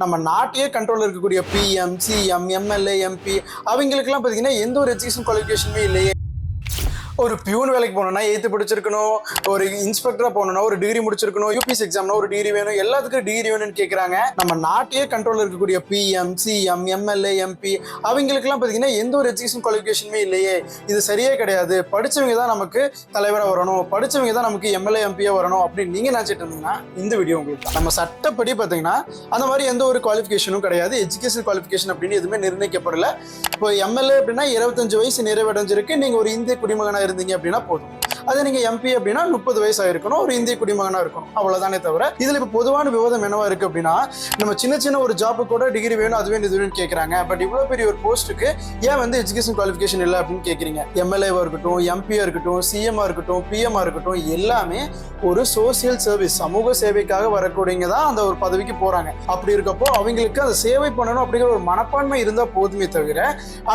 நம்ம நாட்டையே கண்ட்ரோல் இருக்கக்கூடிய பிஎம், சிஎம், எம்எல்ஏ, எம்பி அவங்களுக்குலாம் பார்த்தீங்கன்னா எந்த ஒரு எஜுகேஷன் குவாலிஃபிகேஷனுமே இல்லையே. ஒரு பியூன் வேலைக்கு போகணும்னா 8th படிச்சிருக்கணும், ஒரு இன்ஸ்பெக்டரா போகணும்னா ஒரு டிகிரி முடிச்சிருக்கணும், யூபிஎஸ்சி எக்ஸாம்னா ஒரு டிகிரி வேணும், எல்லாத்துக்கும் டிகிரி வேணும்னு கேட்குறாங்க. நம்ம நாட்டையே கண்ட்ரோல் இருக்கக்கூடிய பிஎம், சிஎம், எம்எல்ஏ, எம்பி அவங்களுக்குலாம் பார்த்தீங்கன்னா எந்த ஒரு எஜுகேஷன் குவாலிஃபிகேஷனுமே இல்லையே. இது சரியே கிடையாது. படிச்சவங்க தான் நமக்கு தலைவராக வரணும், படிச்சவங்க தான் நமக்கு எம்எல்ஏ, எம்பியா வரணும் அப்படின்னு நீங்க நினைச்சிட்டு இருந்தீங்கன்னா இந்த வீடியோ உங்களுக்கு தான். நம்ம சட்டப்படி பார்த்தீங்கன்னா அந்த மாதிரி எந்த ஒரு குவாலிஃபிகேஷனும் கிடையாது. எஜுகேஷன் குவாலிஃபிகேஷன் அப்படின்னு எதுவுமே நிர்ணயிக்கப்படல. இப்போ எம்எல்ஏ அப்படின்னா 25 வயசு நிறைவடைஞ்சிருக்கு, நீங்க ஒரு இந்திய குடிமகனா இருந்தீங்க அப்படின்னா போதும். அதே நீங்க எம்பி அப்படின்னா 30 வயசு ஆயிருக்கணும், ஒரு இந்திய குடிமகனா இருக்கணும், அவ்வளவுதானே தவிர இதுல இப்ப பொதுவான விவாதம் என்னவா இருக்கு அப்படின்னா, நம்ம சின்ன சின்ன ஒரு ஜாப்பு கூட டிகிரி வேணும், அது வேணும், இது வேணும் கேட்கறாங்க. பட் இவ்வளவு பெரிய ஒரு போஸ்ட்டுக்கு ஏன் வந்து எஜுகேஷன் குவாலிஃபிகேஷன் இல்லை அப்படின்னு கேட்குறீங்க. எம்எல்ஏவா இருக்கட்டும், எம்பியா இருக்கட்டும், சிஎம்ஆ இருக்கட்டும், பிஎம்ஆ இருக்கட்டும், எல்லாமே ஒரு சோசியல் சர்வீஸ், சமூக சேவைக்காக வரக்கூடியவங்க தான் அந்த ஒரு பதவிக்கு போறாங்க. அப்படி இருக்கப்போ அவங்களுக்கு அந்த சேவை பண்ணணும் அப்படிங்கிற ஒரு மனப்பான்மை இருந்தா போதுமே தவிர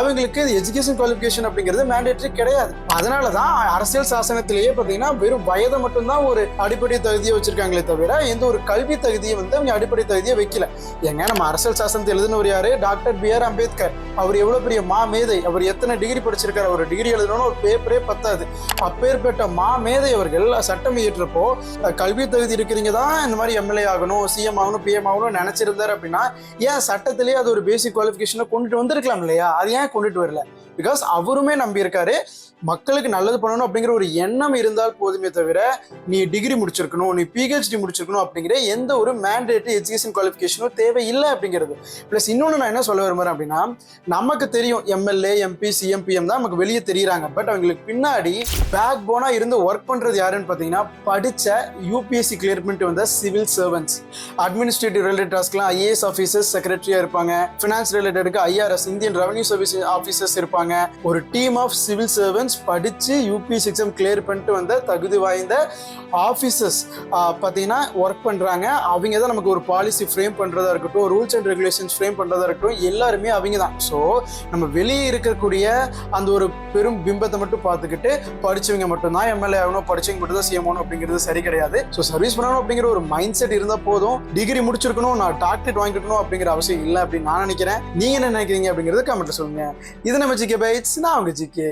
அவங்களுக்கு எஜுகேஷன் குவாலிஃபிகேஷன் அப்படிங்கிறது மேண்டேட்டரி கிடையாது. அதனாலதான் அரசியல் சாசனத்திலேயே பாத்தீங்கன்னா வெறும் வயதை மட்டும்தான் ஒரு அடிப்படை தகுதியை வச்சிருக்காங்களே தவிர எந்த ஒரு கல்வி தகுதியை வந்து அவங்க அடிப்படை தகுதியை வைக்கல. ஏங்க நம்ம அரசியல் சாசனத்தை எழுதினவர் யாரு? Doctor B.R. அம்பேத்கர். அவர் எவ்வளவு பெரிய மேதை, அவர் எத்தனை டிகிரி படிச்சிருக்காரு, ஒரு டிகிரி எழுதணும்னு ஒரு பேப்பரே பத்தாது. அப்பேற்பட்ட மேதை அவர்கள் சட்டம் இயற்றப்போ கல்வி தகுதி இருக்கிறீங்க தான் இந்த மாதிரி எம்எல்ஏ ஆகணும், சிஎம் ஆகணும், பிஎம் ஆகணும் நினைச்சிருந்தாரு அப்படின்னா ஏன் சட்டத்திலேயே அது ஒரு பேசிக் குவாலிஃபிகேஷனை கொண்டுட்டு வந்திருக்கலாம் இல்லையா? அது ஏன் கொண்டுட்டு வரல? பிகாஸ் அவருமே நம்பி இருக்காரு மக்களுக்கு நல்லது பண்ணணும் அப்படிங்கிற ஒரு எண்ணம் இருந்தால் போதுமே தவிர நீ டிகிரி முடிச்சிருக்கணும், நீ பிஹெச்டி முடிச்சிருக்கணும் அப்படிங்கிற எந்த ஒரு மேண்டேட்டரி எஜுகேஷன் குவாலிஃபிகேஷனும் தேவையில்லை அப்படிங்கிறது. பிளஸ் இன்னொன்று நான் என்ன சொல்ல விரும்புறேன் அப்படின்னா, நமக்கு தெரியும் எம்எல்ஏ, எம்பி, சிஎம், பிஎம் தான் நமக்கு வெளியே தெரியுறாங்க. பட் அவங்களுக்கு பின்னாடி பேக் போனா இருந்து ஒர்க் பண்றது யாருன்னு பார்த்தீங்கன்னா படிச்ச யூபிஎஸ்சி கிளியர் பண்ணிட்டு வந்த சிவில் சர்வன்ட்ஸ். அட்மினிஸ்ட்ரேட்டிவ் ரிலேட்டட் டாஸ்க்லாம் ஐஏஎஸ் ஆஃபீஸர்ஸ் செக்ரட்டரியா இருப்பாங்க, ஃபினான்ஸ் ரிலேட்டடுக்கு IRS Indian revenue service officers இருப்பாங்க. ஒரு டீம் ஆஃப் சிவில் சர்வன்ட்ஸ் படிச்சு யூபிஎஸ்சி எக்ஸாம் கிளியர் பண்ணிட்டு வந்த தகுதி வாய்ந்த ஆஃபீஸர்ஸ் பார்த்தீங்கன்னா ஒர்க் பண்றாங்க. அவங்க தான் நமக்கு ஒரு பாலிசி ஃப்ரேம் பண்றதா இருக்கட்டும், ரூல்ஸ் அண்ட் ரெகுலேஷன்ஸ் ஃப்ரேம் பண்றதா இருக்கட்டும், எல்லாருமே அவங்க தான். ஸோ நம்ம வெளியே இருக்கக்கூடிய அந்த ஒரு பெரும் பிம்பத்தை மட்டும் பார்த்துக்கிட்டு படிச்சவங்க மட்டும்தான் எம்எல்ஏ ஆகணும், படிச்சவங்க மட்டும் தான் சிஎம் ஆகணும் அப்படிங்கிறது சரி கிடையாது. ஸோ சர்வீஸ் பண்ணணும் அப்படிங்கிற ஒரு மைண்ட் செட் இருந்தால் போதும். டிகிரி முடிச்சிருக்கணும், நான் டாக்டரேட் வாங்கிக்கணும் அப்படிங்கிற அவசியம் இல்லை அப்படின்னு நான் நினைக்கிறேன். நீங்க என்ன நினைக்கிறீங்க அப்படிங்கிறது கமெண்ட்ல சொல்லுங்க. இது நம்ம ஜிகே பைட்ஸ், நான் உங்க ஜிகே.